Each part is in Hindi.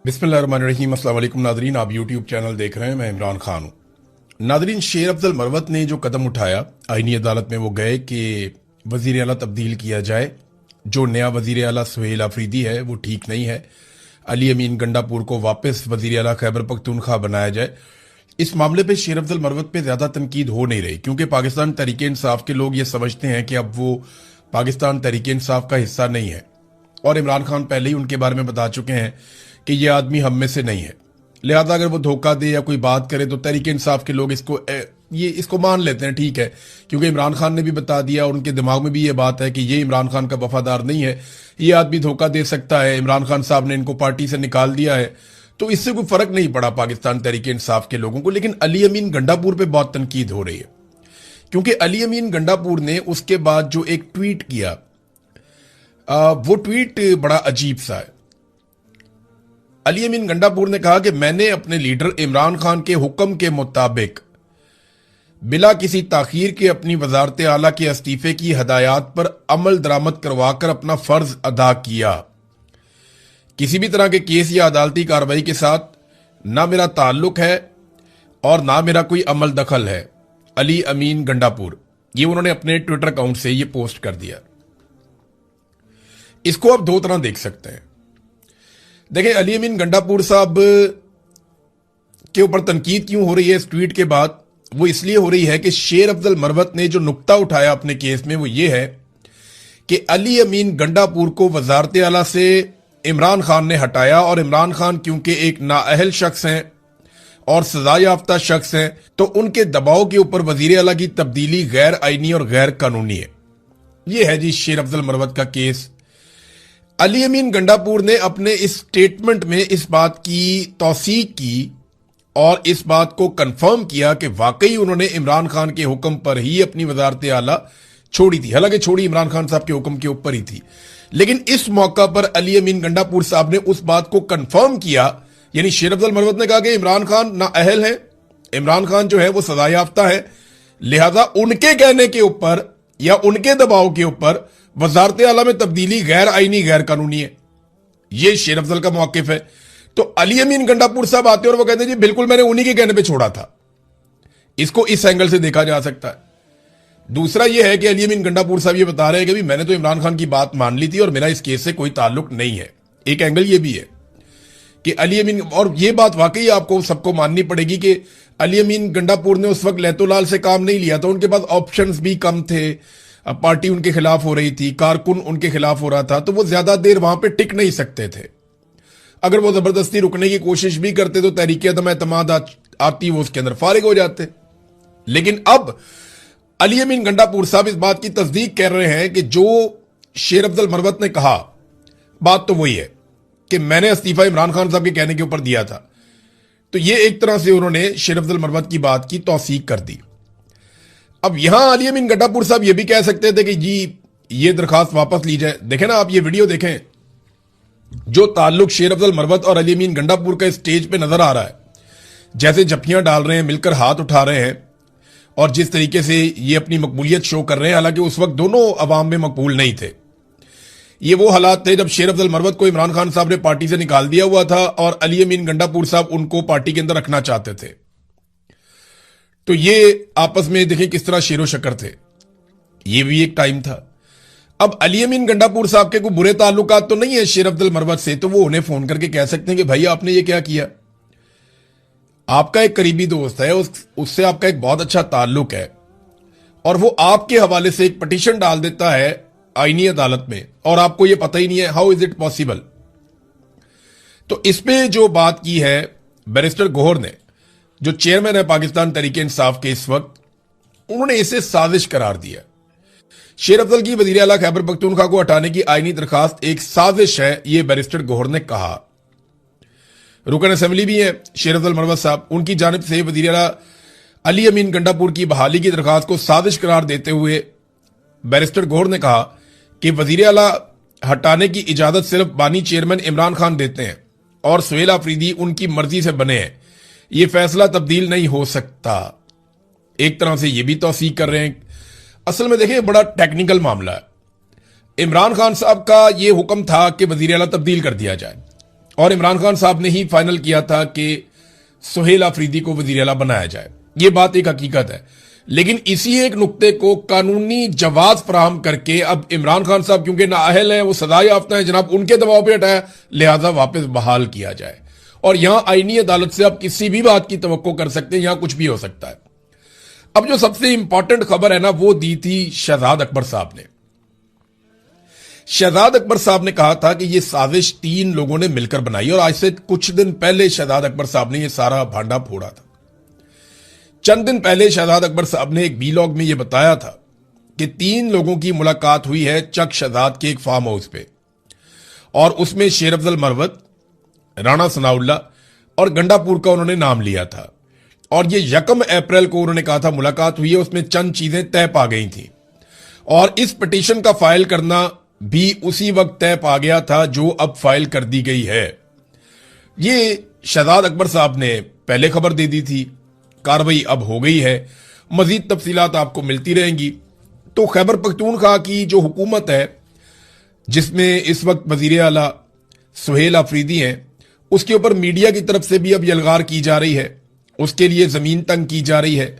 बिस्मिल्लाहिर्रहमानिर्रहीम। अस्सलाम वालेकुम नादरीन, आप यूट्यूब चैनल देख रहे हैं। मैं इमरान खान हूँ। नादरीन, शेर अफजल मरवत ने जो कदम उठाया, आईनी अदालत में वो गए कि वजीर आला तब्दील किया जाए। जो नया वजीर आला सुहेल आफरीदी है वो ठीक नहीं है। अली अमीन गंडापुर को वापस वजीर आला खैबर पख्तूनख्वा बनाया जाए। इस मामले पे शेर अफजल मरवत पे ज्यादा तनकीद हो नहीं रही, क्योंकि पाकिस्तान तहरीक इंसाफ के लोग ये समझते हैं कि अब वो पाकिस्तान तहरीक इंसाफ का हिस्सा नहीं है, और इमरान खान पहले ही उनके बारे में बता चुके हैं कि ये आदमी हम में से नहीं है। लिहाजा अगर वो धोखा दे या कोई बात करे तो तहरीक इंसाफ के लोग इसको मान लेते हैं, ठीक है, क्योंकि इमरान खान ने भी बता दिया और उनके दिमाग में भी ये बात है कि ये इमरान खान का वफादार नहीं है, ये आदमी धोखा दे सकता है। इमरान खान साहब ने इनको पार्टी से निकाल दिया है, तो इससे कोई फर्क नहीं पड़ा पाकिस्तान तहरीक इंसाफ के लोगों को। लेकिन अली अमीन गंडापुर पे बहुत तनकीद हो रही है, क्योंकि अली अमीन गंडापुर ने उसके बाद जो एक ट्वीट किया, वो ट्वीट बड़ा अजीब सा है। अली अमीन गंडापुर ने कहा कि मैंने अपने लीडर इमरान खान के हुक्म के मुताबिक बिला किसी ताखीर के अपनी वजारत आला के इस्तीफे की हदायत पर अमल दरामद करवाकर अपना फर्ज अदा किया। किसी भी तरह के केस या अदालती कार्रवाई के साथ ना मेरा ताल्लुक है और ना मेरा कोई अमल दखल है। अली अमीन गंडापुर, ये उन्होंने अपने ट्विटर अकाउंट से ये पोस्ट कर दिया। इसको आप दो तरह देख सकते हैं। देखें, अली अमीन गंडापुर साहब के ऊपर तनकीद क्यों हो रही है इस ट्वीट के बाद? वो इसलिए हो रही है कि शेर अफजल मरवत ने जो नुक्ता उठाया अपने केस में वो ये है कि अली अमीन गंडापुर को वजारत आला से इमरान खान ने हटाया, और इमरान खान क्योंकि एक नाअहल शख्स हैं और सजा याफ्ता शख्स हैं, तो उनके दबाव के ऊपर वजीर आला की तब्दीली गैर आईनी और गैर कानूनी है। यह है जी शेर अफजल मरवत का केस। अली अमीन गंडापुर ने अपने इस स्टेटमेंट में इस बात की तौसीक की और इस बात को कंफर्म किया कि वाकई उन्होंने इमरान खान के हुक्म पर ही अपनी वजारत आला छोड़ी थी। हालांकि छोड़ी इमरान खान साहब के हुक्म के ऊपर ही थी, लेकिन इस मौका पर अली अमीन गंडापुर साहब ने उस बात को कंफर्म किया। यानी शेर अफजल मरवत ने कहा कि इमरान खान नाअहल है, इमरान खान जो है वो सजा याफ्ता है, लिहाजा उनके कहने के ऊपर या उनके दबाव के ऊपर वजारत आला में तब्दीली गैर आईनी गैर कानूनी है। यह शेर अफजल का मौकिफ है। तो अली अमीन गंडापुर साहब आते हैं और वो कहते हैं जी बिल्कुल मैंने उन्हीं के कहने पे छोड़ा था। इसको इस एंगल से देखा जा सकता है। दूसरा यह है कि अली अमीन गंडापुर साहब ये बता रहे हैं कि मैंने तो इमरान खान की बात मान ली थी और मेरा इस केस से कोई ताल्लुक नहीं है। एक एंगल ये भी है कि अली अमीन, और ये बात वाकई आपको सबको माननी पड़ेगी कि अली अमीन गंडापुर ने उस वक्त लैतोलाल से काम नहीं लिया था। उनके पास ऑप्शंस भी कम थे, पार्टी उनके खिलाफ हो रही थी, कारकुन उनके खिलाफ हो रहा था, तो वो ज्यादा देर वहां पे टिक नहीं सकते थे। अगर वो जबरदस्ती रुकने की कोशिश भी करते तो तहरीक अदम एतमाद आती, वो उसके अंदर फारिग हो जाते। लेकिन अब अली अमीन गंडापुर साहब इस बात की तस्दीक कर रहे हैं कि जो शेर अफजल मरवत ने कहा, बात तो वही है कि मैंने इस्तीफा इमरान खान साहब के कहने के ऊपर दिया था। तो ये एक तरह से उन्होंने शेर अफजल मरवत की बात की तौसीक कर दी। अब यहां अली अमीन गंडापुर साहब ये भी कह सकते थे कि जी ये दरखास्त वापस ली जाए। देखें ना, आप ये वीडियो देखें, जो ताल्लुक शेर अफजल मरवत और अली अमीन गंडापुर का स्टेज पे नजर आ रहा है, जैसे जफ्फियां डाल रहे हैं, मिलकर हाथ उठा रहे हैं, और जिस तरीके से ये अपनी मकबूलियत शो कर रहे हैं, हालांकि उस वक्त दोनों अवाम में मकबूल नहीं थे। ये वो हालात थे जब शेर अफजल मरवत को इमरान खान साहब ने पार्टी से निकाल दिया हुआ था और अली अमीन गंडापुर साहब उनको पार्टी के अंदर रखना चाहते थे। तो ये आपस में देखें किस तरह शेरो शक्कर थे। ये भी एक टाइम था। अब अली अमीन गंडापुर साहब के कोई बुरे ताल्लुकात तो नहीं है शेर अफजल मरवत से, तो वो उन्हें फोन करके कह सकते हैं कि भाई आपने ये क्या किया। आपका एक करीबी दोस्त है, उससे आपका एक बहुत अच्छा ताल्लुक है, और वो आपके हवाले से एक पिटीशन डाल देता है आईनी अदालत में, और आपको ये पता ही नहीं है। How is it possible? तो इस पे जो बात की है बैरिस्टर गौहर ने, जो चेयरमैन है पाकिस्तान तहरीक इंसाफ के इस वक्त, उन्होंने इसे साजिश करार दिया। शेर अफजल की वजीर आला खैबर पख्तूनख्वा को हटाने की आईनी दरखास्त एक साजिश है, यह बैरिस्टर गौहर ने कहा। रुकन असेंबली भी है शेर अफजल मरवत साहब, उनकी जानिब से वजीर आला अली अमीन गंडापुर की बहाली की दरखास्त को साजिश करार देते हुए बैरिस्टर गौहर ने कहा कि वजीर आला हटाने की इजाजत सिर्फ बानी चेयरमैन इमरान खान देते हैं और सुहेल आफरीदी उनकी मर्जी से बने हैं, यह फैसला तब्दील नहीं हो सकता। एक तरह से यह भी तौसीक कर रहे हैं। असल में देखिए बड़ा टेक्निकल मामला है। इमरान खान साहब का यह हुक्म था कि वजीर आला तब्दील कर दिया जाए, और इमरान खान साहब ने ही फाइनल किया था कि सुहेल आफरीदी को वजीर आला बनाया जाए। यह बात एक हकीकत है, लेकिन इसी एक नुक्ते को कानूनी जवाब फराहम करके अब इमरान खान साहब क्योंकि नाअहल हैं, वो सजा याफ्ता है जनाब, उनके दबाव पे हटाया, लिहाजा वापस बहाल किया जाए। और यहां आईनी अदालत से आप किसी भी बात की तवक्को कर सकते हैं, यहां कुछ भी हो सकता है। अब जो सबसे इंपॉर्टेंट खबर है ना, वो दी थी शहजाद अकबर साहब ने। शहजाद अकबर साहब ने कहा था कि यह साजिश 3 लोगों ने मिलकर बनाई, और आज से कुछ दिन पहले शहजाद अकबर साहब ने यह सारा भांडा फोड़ा था। चंद दिन पहले शहजाद अकबर साहब ने एक वीलॉग में यह बताया था कि 3 लोगों की मुलाकात हुई है चक शहजाद के एक फार्म हाउस पे, और उसमें शेर अफजल मरवत, राणा सनाउल्ला और गंडापुर का उन्होंने नाम लिया था। और ये 1 अप्रैल को उन्होंने कहा था मुलाकात हुई है, उसमें चंद चीजें तय पा गई थी, और इस पिटीशन का फाइल करना भी उसी वक्त तय पा गया था जो अब फाइल कर दी गई है। ये शहजाद अकबर साहब ने पहले खबर दे दी थी, कार्रवाई अब हो गई है, मजीद तफसीलात आपको मिलती रहेंगी। तो खैबर पख्तूनख्वा की जो हुकूमत है, जिसमें इस वक्त वजीर आला सुहेल आफरीदी हैं, उसके ऊपर मीडिया की तरफ से भी अब यलगार की जा रही है, उसके लिए जमीन तंग की जा रही है।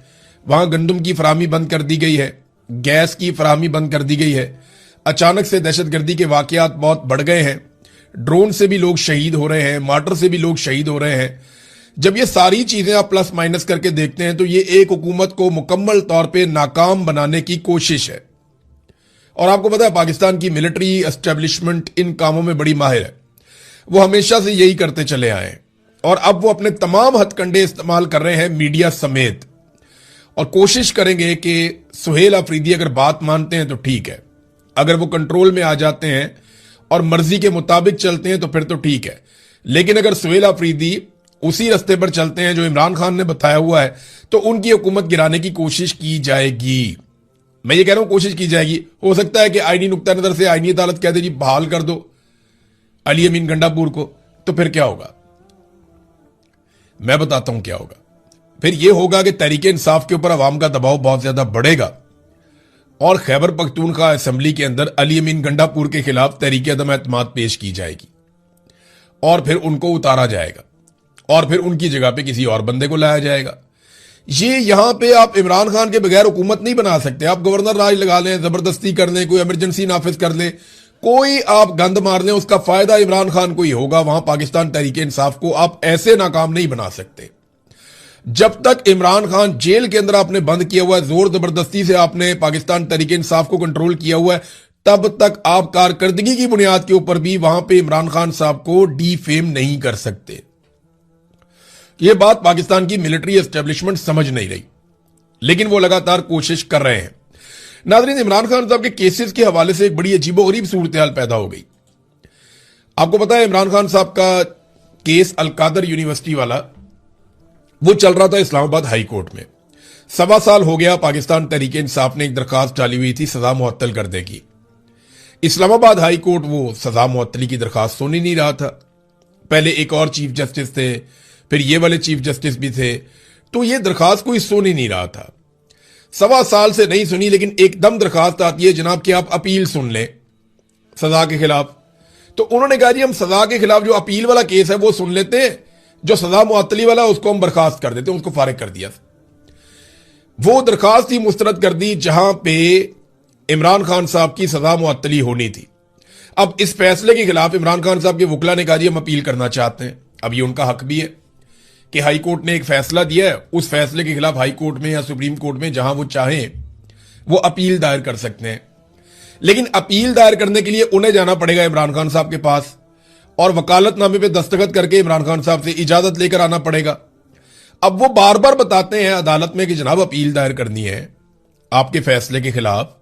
वहां गंदम की फराहमी बंद कर दी गई है, गैस की फराहमी बंद कर दी गई है। अचानक से दहशतगर्दी के वाकयात बहुत बढ़ गए हैं, ड्रोन से भी लोग शहीद हो रहे हैं, मार्टर से भी लोग शहीद हो रहे हैं। जब ये सारी चीजें आप प्लस माइनस करके देखते हैं तो ये एक हुकूमत को मुकम्मल तौर पे नाकाम बनाने की कोशिश है। और आपको पता है पाकिस्तान की मिलिट्री एस्टेब्लिशमेंट इन कामों में बड़ी माहिर है, वो हमेशा से यही करते चले आए हैं, और अब वो अपने तमाम हथकंडे इस्तेमाल कर रहे हैं मीडिया समेत, और कोशिश करेंगे कि सुहेल आफरीदी अगर बात मानते हैं तो ठीक है, अगर वो कंट्रोल में आ जाते हैं और मर्जी के मुताबिक चलते हैं तो फिर तो ठीक है। लेकिन अगर सुहेल आफरीदी उसी रास्ते पर चलते हैं जो इमरान खान ने बताया हुआ है, तो उनकी हुकूमत गिराने की कोशिश की जाएगी। मैं ये कह रहा हूं कोशिश की जाएगी। हो सकता है कि आईनी नुक्ता नजर से आईनी अदालत कह दे जी बहाल कर दो अली अमीन गंडापुर को, तो फिर क्या होगा? मैं बताता हूं क्या होगा। फिर यह होगा कि तहरीक इंसाफ के ऊपर अवाम का दबाव बहुत ज्यादा बढ़ेगा, और खैबर पख्तूनख्वा असेंबली के अंदर अली अमीन गंडापुर के खिलाफ तहरीक अदम एतमाद पेश की जाएगी, और फिर उनको उतारा जाएगा, और फिर उनकी जगह पे किसी और बंदे को लाया जाएगा। ये यहां पे आप इमरान खान के बगैर हुकूमत नहीं बना सकते। आप गवर्नर राज लगा लें, जबरदस्ती कर लें, कोई इमरजेंसी नाफिज कर लें, कोई आप गंद मार लें, उसका फायदा इमरान खान को ही होगा। वहां पाकिस्तान तहरीक इंसाफ को आप ऐसे नाकाम नहीं बना सकते। जब तक इमरान खान जेल के अंदर आपने बंद किया हुआ है, जोर जबरदस्ती से आपने पाकिस्तान तहरीक इंसाफ को कंट्रोल किया हुआ है, तब तक आप कारकर्दगी की बुनियाद के ऊपर भी वहां पे इमरान खान साहब को डीफेम नहीं कर सकते। यह बात पाकिस्तान की मिलिट्री एस्टेब्लिशमेंट समझ नहीं रही, लेकिन वो लगातार कोशिश कर रहे हैं। नाज़रीन, इमरान खान साहब के केसेस के हवाले से एक बड़ी अजीबोगरीब सूरत हाल पैदा हो गई। आपको पता है इमरान खान साहब का केस अलकादर यूनिवर्सिटी वाला वो चल रहा था इस्लामाबाद हाई कोर्ट में। 1.25 साल हो गया पाकिस्तान तहरीक इंसाफ ने एक दरखास्त डाली हुई थी सजा मुअत्तल करने की। इस्लामाबाद हाई कोर्ट वो सजा मुअत्तली की दरखास्त सुन ही नहीं रहा था। पहले एक और चीफ जस्टिस थे, फिर ये वाले चीफ जस्टिस भी थे, तो ये दरखास्त कोई सुन ही नहीं रहा था। 1.25 साल से नहीं सुनी, लेकिन एकदम दरखास्त आती है जनाब कि आप अपील सुन लें सजा के खिलाफ। तो उन्होंने कहा जी हम सजा के खिलाफ जो अपील वाला केस है वो सुन लेते हैं, जो सजा मुअत्तली वाला उसको हम बर्खास्त कर देते हैं, उसको फारिग कर दिया। वो दरखास्त ही मुस्तरद कर दी जहां पे इमरान खान साहब की सजा मुअत्तली होनी थी। अब इस फैसले के खिलाफ इमरान खान साहब के वकला ने कहा जी हम अपील करना चाहते हैं। अब ये उनका हक भी है कि हाई कोर्ट ने एक फैसला दिया है, उस फैसले के खिलाफ हाई कोर्ट में या सुप्रीम कोर्ट में जहां वो चाहें वो अपील दायर कर सकते हैं। लेकिन अपील दायर करने के लिए उन्हें जाना पड़ेगा इमरान खान साहब के पास, और वकालतनामे पे दस्तखत करके इमरान खान साहब से इजाजत लेकर आना पड़ेगा। अब वो बार बार बताते हैं अदालत में कि जनाब अपील दायर करनी है आपके फैसले के खिलाफ,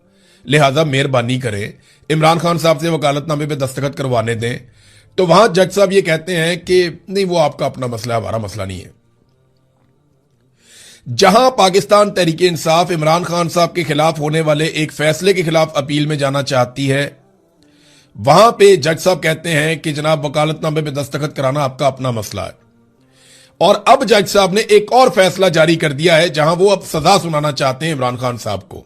लिहाजा मेहरबानी करें इमरान खान साहब से वकालतनामे पे दस्तखत करवाने दें। तो वहां जज साहब ये कहते हैं कि नहीं वो आपका अपना मसला है, हमारा मसला नहीं है। जहां पाकिस्तान तहरीक इंसाफ इमरान खान साहब के खिलाफ होने वाले एक फैसले के खिलाफ अपील में जाना चाहती है, वहां पे जज साहब कहते हैं कि जनाब वकालतनामे पे दस्तखत कराना आपका अपना मसला है। और अब जज साहब ने एक और फैसला जारी कर दिया है जहां वो अब सजा सुनाना चाहते हैं इमरान खान साहब को।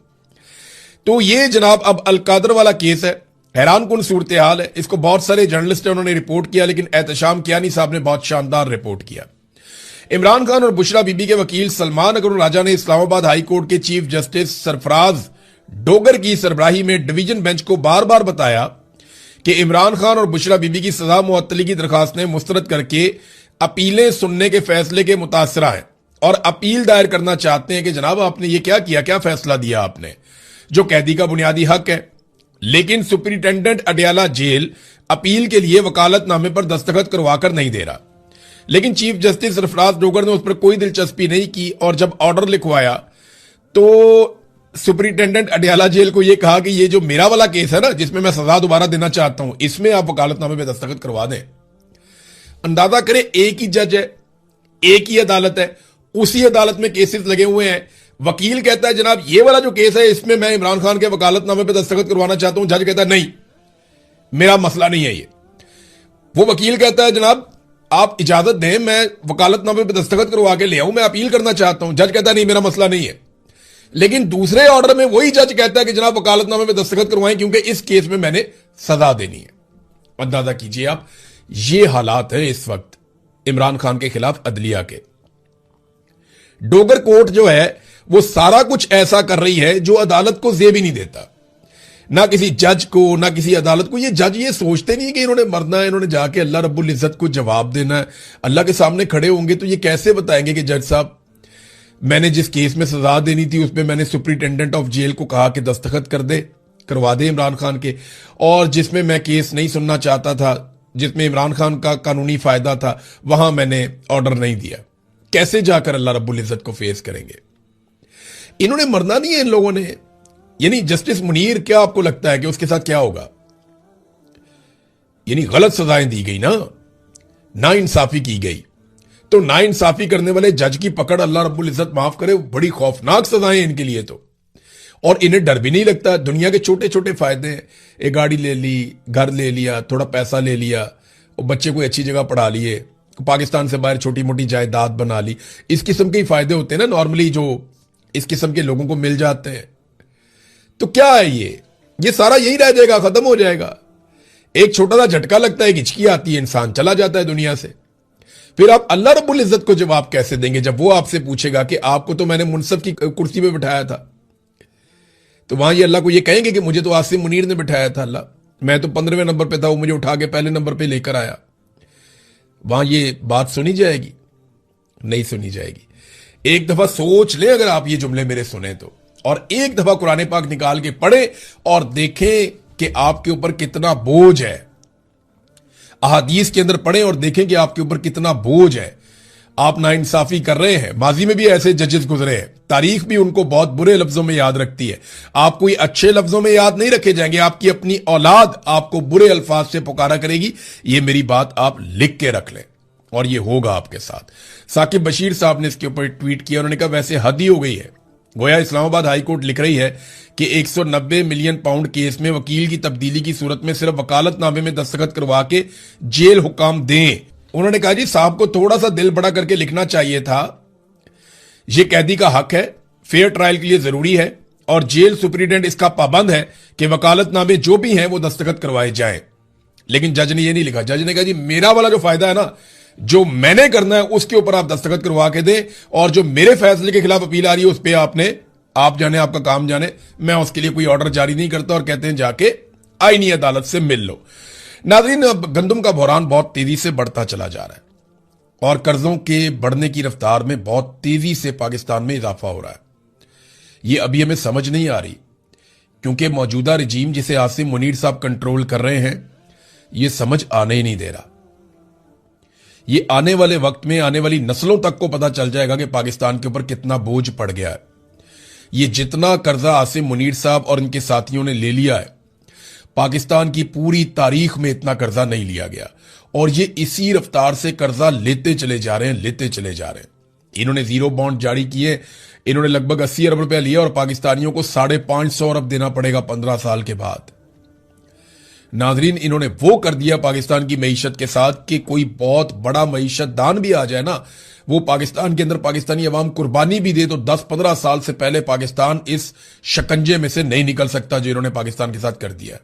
तो ये जनाब अब अलकादर वाला केस है, हैरान कुन सूरत हाल है। इसको बहुत सारे जर्नलिस्ट हैं, उन्होंने रिपोर्ट किया, लेकिन एहतशाम कियानी साहब ने बहुत शानदार रिपोर्ट किया। इमरान खान और बुशरा बीबी के वकील सलमान अकरुल राजा ने इस्लामाबाद हाई कोर्ट के चीफ जस्टिस सरफराज डोगर की सरबराही में डिवीजन बेंच को बार बार बताया कि इमरान खान और बुशरा बीबी की सजा मुअत्तली की दरखास्तें मुस्तरद करके अपीलें सुनने के फैसले के मुतासरा हैं और अपील दायर करना चाहते हैं कि जनाब आपने ये क्या किया, क्या फैसला दिया आपने, जो कैदी का बुनियादी हक है। लेकिन सुपरिटेंडेंट अडयाला जेल अपील के लिए वकालतनामे पर दस्तखत करवाकर नहीं दे रहा। लेकिन चीफ जस्टिस सरफराज डोगर ने उस पर कोई दिलचस्पी नहीं की और जब ऑर्डर लिखवाया तो सुपरिटेंडेंट अडयाला जेल को यह कहा कि ये जो मेरा वाला केस है ना, जिसमें मैं सजा दोबारा देना चाहता हूं, इसमें आप वकालतनामे पे दस्तखत करवा दें। अंदाजा करें, एक ही जज है, एक ही अदालत है, उसी अदालत में केसेस लगे हुए हैं। वकील कहता है जनाब ये वाला जो केस है इसमें मैं इमरान खान के वकालतनामे पे दस्तखत करवाना चाहता हूं। जज कहता है नहीं, मेरा मसला नहीं है ये। वो वकील कहता है जनाब आप इजाजत दें, मैं वकालतनामे पे दस्तखत करवा के ले आऊं, मैं अपील करना चाहता हूं। जज कहता है नहीं, मेरा मसला नहीं है। लेकिन दूसरे ऑर्डर में वही जज कहता है कि जनाब वकालतनामे पे दस्तखत करवाएं क्योंकि इस केस में मैंने सजा देनी है। अंदाजा कीजिए आप, ये हालात है इस वक्त इमरान खान के खिलाफ अदलिया के। डोगर कोर्ट जो है वो सारा कुछ ऐसा कर रही है जो अदालत को जेब ही नहीं देता, ना किसी जज को, ना किसी अदालत को। ये जज ये सोचते नहीं कि इन्होंने मरना है, इन्होंने जाके अल्लाह रब्बुल इज्जत को जवाब देना है। अल्लाह के सामने खड़े होंगे तो ये कैसे बताएंगे कि जज साहब मैंने जिस केस में सजा देनी थी उसमें मैंने सुपरिटेंडेंट ऑफ जेल को कहा कि दस्तखत करवा दे इमरान खान के, और जिसमें मैं केस नहीं सुनना चाहता था, जिसमें इमरान खान का कानूनी फायदा था, वहां मैंने ऑर्डर नहीं दिया। कैसे जाकर अल्लाह रब्बुल इज्जत को फेस करेंगे? इन्होंने मरना नहीं है इन लोगों ने। यानी जस्टिस मुनीर, क्या आपको लगता है कि उसके साथ क्या होगा? यानी गलत सजाएं दी गई ना इंसाफी की गई, तो ना इंसाफी करने वाले जज की पकड़ अल्लाह रब्बुल इज्जत माफ करे, बड़ी खौफनाक सजाएं इनके लिए तो। और इन्हें डर भी नहीं लगता। दुनिया के छोटे छोटे फायदे हैं, एक गाड़ी ले ली, घर ले लिया, थोड़ा पैसा ले लिया, और बच्चे को अच्छी जगह पढ़ा लिए, पाकिस्तान से बाहर छोटी मोटी जायदाद बना ली। इस किस्म के फायदे होते हैं ना नॉर्मली, जो इस किस्म के लोगों को मिल जाते हैं। तो क्या है ये सारा यही रह जाएगा, खत्म हो जाएगा। एक छोटा सा झटका लगता है, हिचकी आती है, इंसान चला जाता है दुनिया से। फिर आप अल्लाह रब्बुल इज्जत को जवाब कैसे देंगे जब वो आपसे पूछेगा कि आपको तो मैंने मुनसफ की कुर्सी पे बिठाया था? तो वहां ये अल्लाह को ये कहेंगे कि मुझे तो आसिम मुनीर ने बिठाया था, अल्लाह मैं तो 15वें नंबर पे था, वो मुझे उठा के पहले नंबर पे लेकर आया। वहां ये बात सुनी जाएगी? नहीं सुनी जाएगी। एक दफा सोच ले, अगर आप ये जुमले मेरे सुने तो, और एक दफा कुरान पाक निकाल के पढ़े और देखें कि आपके ऊपर कितना बोझ है। अहादीस के अंदर पढ़ें और देखें कि आपके ऊपर कितना बोझ है। आप नाइंसाफी कर रहे हैं। माजी में भी ऐसे जजेस गुजरे हैं, तारीख भी उनको बहुत बुरे लफ्जों में याद रखती है। आप कोई अच्छे लफ्जों में याद नहीं रखे जाएंगे। आपकी अपनी औलाद आपको बुरे अल्फाज से पुकारा करेगी। ये मेरी बात आप लिख के रख लें, और ये होगा आपके साथ। साकिब बशीर साहब ने इसके ऊपर ट्वीट किया, उन्होंने कहा वैसे हद ही हो गई है। गोया इस्लामाबाद हाई कोर्ट लिख रही है कि 190 मिलियन पाउंड केस में वकील की तब्दीली की सूरत में सिर्फ वकालतनामे में दस्तखत करवा के जेल हुक्म दें। उन्होंने कहा जी साहब को थोड़ा सा दिल बड़ा करके लिखना चाहिए था। यह कैदी का हक है, फेयर ट्रायल के लिए जरूरी है, और जेल सुपरिटेंडेंट इसका पाबंद है कि वकालतनामे जो भी हैं वो दस्तखत करवाए जाएं। लेकिन जज ने यह नहीं लिखा। जज ने कहा जी मेरा वाला जो फायदा है ना, जो मैंने करना है उसके ऊपर आप दस्तखत करवा के दें, और जो मेरे फैसले के खिलाफ अपील आ रही है उस पर आप जाने, आपका काम जाने, मैं उसके लिए कोई ऑर्डर जारी नहीं करता, और कहते हैं जाके आईनी अदालत से मिल लो। नाज़रीन, अब गंदम का बहरान बहुत तेजी से बढ़ता चला जा रहा है, और कर्जों के बढ़ने की रफ्तार में बहुत तेजी से पाकिस्तान में इजाफा हो रहा है। यह अभी हमें समझ नहीं आ रही, क्योंकि मौजूदा रजीम जिसे आसिम मुनीर साहब कंट्रोल कर रहे हैं, यह समझ आने ही नहीं दे रहा। ये आने वाले वक्त में आने वाली नस्लों तक को पता चल जाएगा कि पाकिस्तान के ऊपर कितना बोझ पड़ गया है। ये जितना कर्जा आसिम मुनीर साहब और इनके साथियों ने ले लिया है, पाकिस्तान की पूरी तारीख में इतना कर्जा नहीं लिया गया, और ये इसी रफ्तार से कर्जा लेते चले जा रहे हैं। इन्होंने जीरो बॉन्ड जारी किए, इन्होंने लगभग 80 अरब रुपया लिया, और पाकिस्तानियों को 550 अरब देना पड़ेगा 15 साल के बाद। नाजरीन, इन्होंने वो कर दिया पाकिस्तान की मईशत के साथ कि कोई बहुत बड़ा मईशत दान भी आ जाए ना, वो पाकिस्तान के अंदर पाकिस्तानी अवाम कुर्बानी भी दे तो 10-15 साल से पहले पाकिस्तान इस शकंजे में से नहीं निकल सकता जो इन्होंने पाकिस्तान के साथ कर दिया।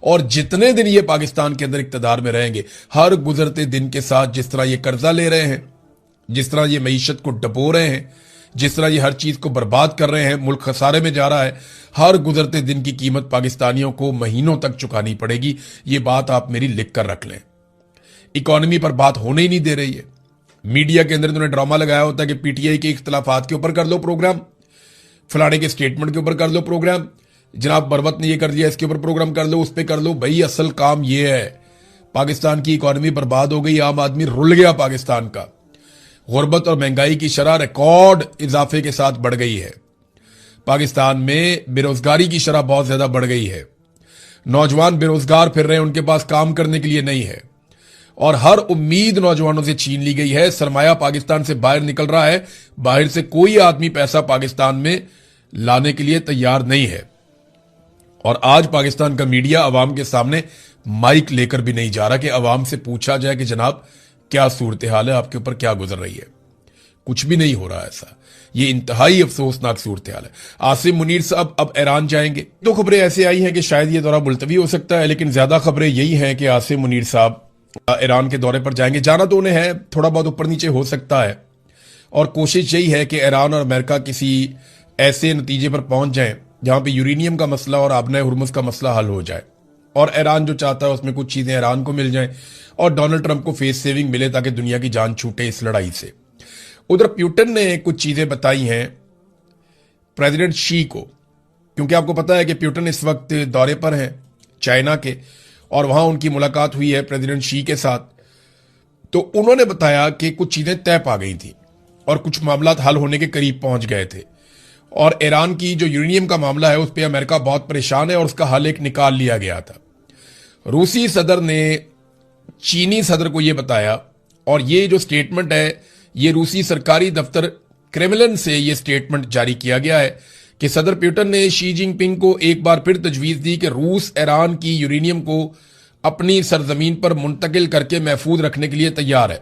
और जितने दिन ये पाकिस्तान के अंदर इक्तदार में रहेंगे, हर गुजरते दिन के साथ जिस तरह ये कर्जा ले रहे हैं, जिस तरह ये मईशत को डबो रहे हैं, जिस तरह ये हर चीज को बर्बाद कर रहे हैं, मुल्क खसारे में जा रहा है, हर गुजरते दिन की कीमत पाकिस्तानियों को महीनों तक चुकानी पड़ेगी। ये बात आप मेरी लिख कर रख लें। इकोनॉमी पर बात होने ही नहीं दे रही है। मीडिया के अंदर इन्होंने ड्रामा लगाया होता है कि पीटीआई के इख्तलाफात के ऊपर कर लो प्रोग्राम, फलाने के स्टेटमेंट के ऊपर कर लो प्रोग्राम, जनाब मरवत ने ये कर दिया इसके ऊपर प्रोग्राम कर लो, उस पर कर लो। भाई असल काम ये है, पाकिस्तान की इकोनॉमी बर्बाद हो गई, आम आदमी रुल गया पाकिस्तान का। गुर्बत और महंगाई की शरह रिकॉर्ड इजाफे के साथ बढ़ गई है। पाकिस्तान में बेरोजगारी की शरह बहुत ज्यादा बढ़ गई है। नौजवान बेरोजगार फिर रहे हैं, उनके पास काम करने के लिए नहीं है और हर उम्मीद नौजवानों से छीन ली गई है। सरमाया पाकिस्तान से बाहर निकल रहा है, बाहर से कोई आदमी पैसा पाकिस्तान में लाने के लिए तैयार नहीं है। और आज पाकिस्तान का मीडिया अवाम के सामने माइक लेकर भी नहीं जा रहा कि अवाम से पूछा जाए कि जनाब क्या सूरत हाल है, आपके ऊपर क्या गुजर रही है। कुछ भी नहीं हो रहा ऐसा। ये इंतहाई अफसोसनाक सूरत हाल है। आसिम मुनीर साहब अब ईरान जाएंगे। दो खबरें ऐसे आई हैं कि शायद ये दौरा मुलतवी हो सकता है, लेकिन ज्यादा खबरें यही हैं कि आसिम मुनीर साहब ईरान के दौरे पर जाएंगे। जाना तो उन्हें है, थोड़ा बहुत ऊपर नीचे हो सकता है, और कोशिश यही है कि ईरान और अमेरिका किसी ऐसे नतीजे पर पहुंच जाएं जहां पे यूरेनियम का मसला और आबना हुर्मुज का मसला हल हो जाए, और ईरान जो चाहता है उसमें कुछ चीजें ईरान को मिल जाएं और डोनाल्ड ट्रंप को फेस सेविंग मिले ताकि दुनिया की जान छूटे इस लड़ाई से। उधर पुतिन ने कुछ चीजें बताई हैं प्रेसिडेंट शी को, क्योंकि आपको पता है कि पुतिन इस वक्त दौरे पर हैं चाइना के, और वहां उनकी मुलाकात हुई है प्रेसिडेंट शी के साथ। तो उन्होंने बताया कि कुछ चीजें तय पा गई थी और कुछ मामला हल होने के करीब पहुंच गए थे, और ईरान की जो यूरेनियम का मामला है उस पर अमेरिका बहुत परेशान है और उसका हल एक निकाल लिया गया था। रूसी सदर ने चीनी सदर को यह बताया, और ये जो स्टेटमेंट है ये रूसी सरकारी दफ्तर क्रेमलिन से ये स्टेटमेंट जारी किया गया है कि सदर पुतिन ने शी जिनपिंग को एक बार फिर तजवीज दी कि रूस ईरान की यूरेनियम को अपनी सरजमीन पर मुंतकिल करके महफूज रखने के लिए तैयार है।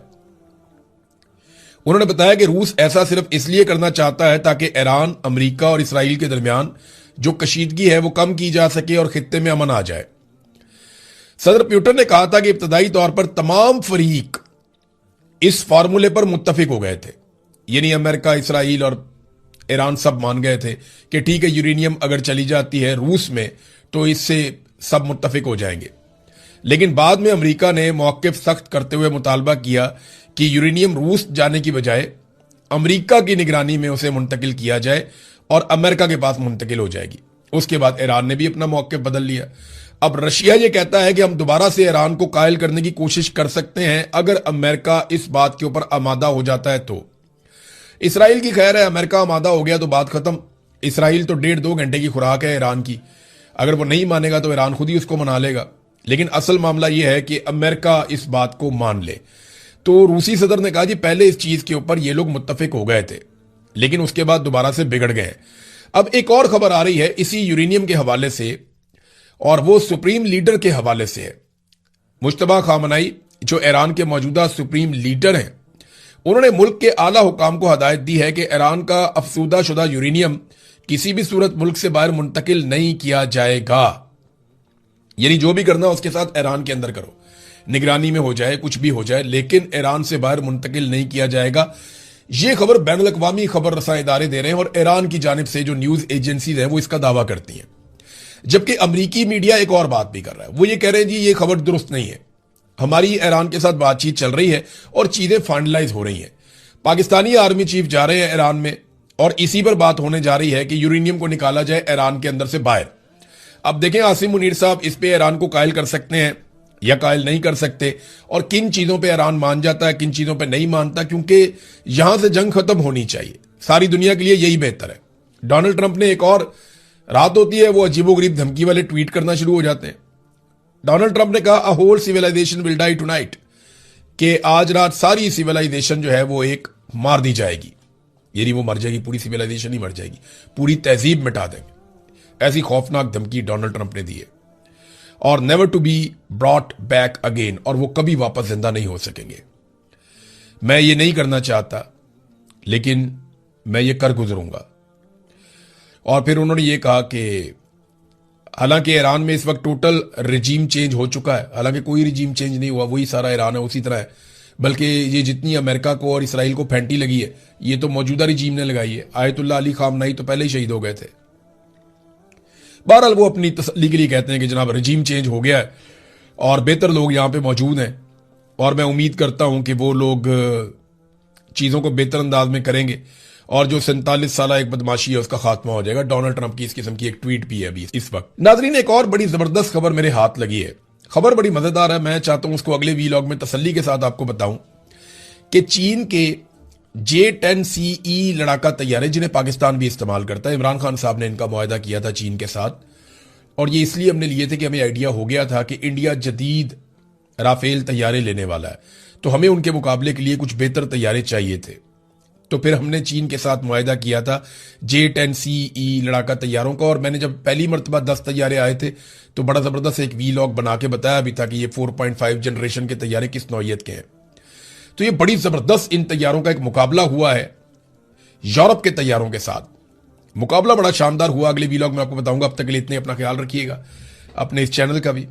उन्होंने बताया कि रूस ऐसा सिर्फ इसलिए करना चाहता है ताकि ईरान, अमेरिका और इसराइल के दरमियान जो कशीदगी है वो कम की जा सके और खित्ते में अमन आ जाए। सदर पुतिन ने कहा था कि इब्तदाई तौर पर तमाम फरीक इस फार्मूले पर मुत्तफिक हो गए थे, यानी अमेरिका, इसराइल और ईरान सब मान गए थे कि ठीक है यूरेनियम अगर चली जाती है रूस में तो इससे सब मुत्तफिक हो जाएंगे। लेकिन बाद में अमेरिका ने मौक़िफ़ सख्त करते हुए मुतालबा किया कि यूरेनियम रूस जाने की बजाय अमेरिका की निगरानी में उसे मुंतकिल किया जाए और अमेरिका के पास मुंतकिल हो जाएगी। उसके बाद ईरान ने भी अपना मौक़िफ़ बदल लिया। अब रशिया ये कहता है कि हम दोबारा से ईरान को कायल करने की कोशिश कर सकते हैं अगर अमेरिका इस बात के ऊपर आमादा हो जाता है तो। इसराइल की खैर है, अमेरिका आमादा हो गया तो बात खत्म। इसराइल तो 1.5-2 घंटे की खुराक है ईरान की, अगर वो नहीं मानेगा तो ईरान खुद ही उसको मना लेगा। लेकिन असल मामला यह है कि अमेरिका इस बात को मान ले। तो रूसी सदर ने कहा जी पहले इस चीज के ऊपर ये लोग मुत्तफिक हो गए थे, लेकिन उसके बाद दोबारा से बिगड़ गए। अब एक और खबर आ रही है इसी यूरेनियम के हवाले से, और वो सुप्रीम लीडर के हवाले से है। मुश्तबा खामनाई जो ईरान के मौजूदा सुप्रीम लीडर हैं, उन्होंने मुल्क के आला हुकाम को हदायत दी है कि ईरान का अफसूदा शुदा यूरेनियम किसी भी सूरत मुल्क से बाहर मुंतकिल नहीं किया जाएगा। यानी जो भी करना उसके साथ ईरान के अंदर करो, निगरानी में हो जाए, कुछ भी हो जाए, लेकिन ईरान से बाहर मुंतकिल नहीं किया जाएगा। यह खबर बैनुल अक़वामी खबर रसा इदारे दे रहे हैं और ईरान की जानिब से जो न्यूज एजेंसीज हैं वो इसका दावा करती हैं। जबकि अमरीकी मीडिया एक और बात भी कर रहा है, वो ये कह रहे हैं जी ये खबर दुरुस्त नहीं है, हमारी ईरान के साथ बातचीत चल रही है और चीजें फाइनलाइज हो रही हैं। पाकिस्तानी आर्मी चीफ जा रहे हैं ईरान में और इसी पर बात होने जा रही है कि यूरेनियम को निकाला जाए ईरान के अंदर से बाहर। अब देखें आसिम मुनीर साहब इस पे ईरान को कायल कर सकते हैं या कायल नहीं कर सकते, और किन चीजों पे ईरान मान जाता है, किन चीजों पे नहीं मानता, क्योंकि यहां से जंग खत्म होनी चाहिए। सारी दुनिया के लिए यही बेहतर है। डोनाल्ड ट्रंप ने एक और रात होती है वो अजीबोगरीब धमकी वाले ट्वीट करना शुरू हो जाते हैं। डोनाल्ड ट्रंप ने कहा a whole civilisation will die tonight, कि आज रात सारी सिविलाइजेशन जो है वो एक मार दी जाएगी। यानी वो मर जाएगी, पूरी सिविलाइजेशन ही मर जाएगी, पूरी तहजीब मिटा देंगे। ऐसी खौफनाक धमकी डोनाल्ड ट्रंप ने दी है, और never to be brought back again, और वो कभी वापस जिंदा नहीं हो सकेंगे। मैं ये नहीं करना चाहता, लेकिन मैं ये कर गुजरूंगा। और फिर उन्होंने ये कहा कि हालांकि ईरान में इस वक्त टोटल रिजीम चेंज हो चुका है, हालांकि कोई रिजीम चेंज नहीं हुआ, वही सारा ईरान है उसी तरह है। बल्कि ये जितनी अमेरिका को और इसराइल को फैंटी लगी है ये तो मौजूदा रिजीम ने लगाई है। आयतुल्ला अली खामनाई तो पहले ही शहीद हो गए थे। बहरहाल वो अपनी तसल्ली के लिए कहते हैं कि जनाब रिजीम चेंज हो गया है और बेहतर लोग यहां पे मौजूद हैं, और मैं उम्मीद करता हूं कि वो लोग चीजों को बेहतर अंदाज में करेंगे और जो 47 साल एक बदमाशी है उसका खात्मा हो जाएगा। डोनाल्ड ट्रंप की इस किस्म की एक ट्वीट भी है अभी इस वक्त। नाजरीन, एक और बड़ी जबरदस्त खबर मेरे हाथ लगी है। खबर बड़ी मजेदार है, मैं चाहता हूं उसको अगले वीलॉग में तसल्ली के साथ आपको बताऊं कि चीन के J-10CE लड़ाका तैयारे, जिन्हें पाकिस्तान भी इस्तेमाल करता है, इमरान खान साहब ने इनका मुआहदा किया था चीन के साथ, और ये इसलिए हमने लिए थे कि हमें आइडिया हो गया था कि इंडिया जदीद राफेल तैयारे लेने वाला है, तो हमें उनके मुकाबले के लिए कुछ बेहतर तैयारे चाहिए थे। तो फिर हमने चीन के साथ मुआहदा किया था J-10CE लड़ाका तैयारों का, और मैंने जब पहली मरतबा 10 तैयारे आए थे तो बड़ा जबरदस्त एक वीलॉग बना के बताया भी था कि ये 4.5 जनरेशन के तैयारे किस नौइयत के हैं। तो ये बड़ी जबरदस्त इन तैयारों का एक मुकाबला हुआ है यूरोप के तैयारों के साथ। मुकाबला बड़ा शानदार हुआ, अगले वीलॉग में आपको बताऊंगा। अब तक के लिए इतने, अपना ख्याल रखिएगा, अपने इस चैनल का भी।